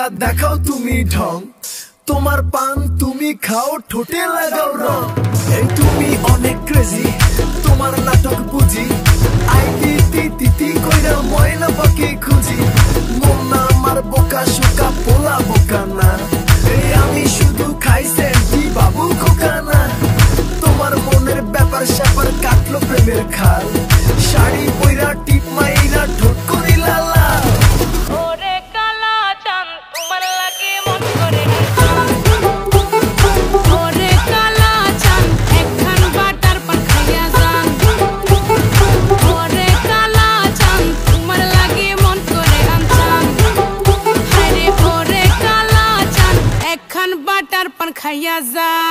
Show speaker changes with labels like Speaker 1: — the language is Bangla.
Speaker 1: কইরা দেখাও তুমি ঢং তোমার পান তুমি খাও ঠোঁটে লাগাও রং এই তুমি অনেক ক্রেজি তোমার নাটক বুঝি আইতি তিতি কইরা ময়না পাখি খুঁজি মন না আমার বোকা শোকা পোলা বোকা না এই আমি শুধু খাই সেন্টি বাবু খোকা না তোমার মনের ব্যাপার স্যাপার কাটলো প্রেমের খাল শাড়ি পইরা টিপ মাইরা ঠোঁট করিলা লাল
Speaker 2: ওরে কালা চাঁদ তোমার লাগে মন করে ওরে কালা চাঁদ একখান বাটার পান খাইয়া যান ওরে কালা চাঁদ তোমার লাগে মন করে আনছান হায়রে ওরে কালা চাঁদ একখান বাটার পান খাইয়া যান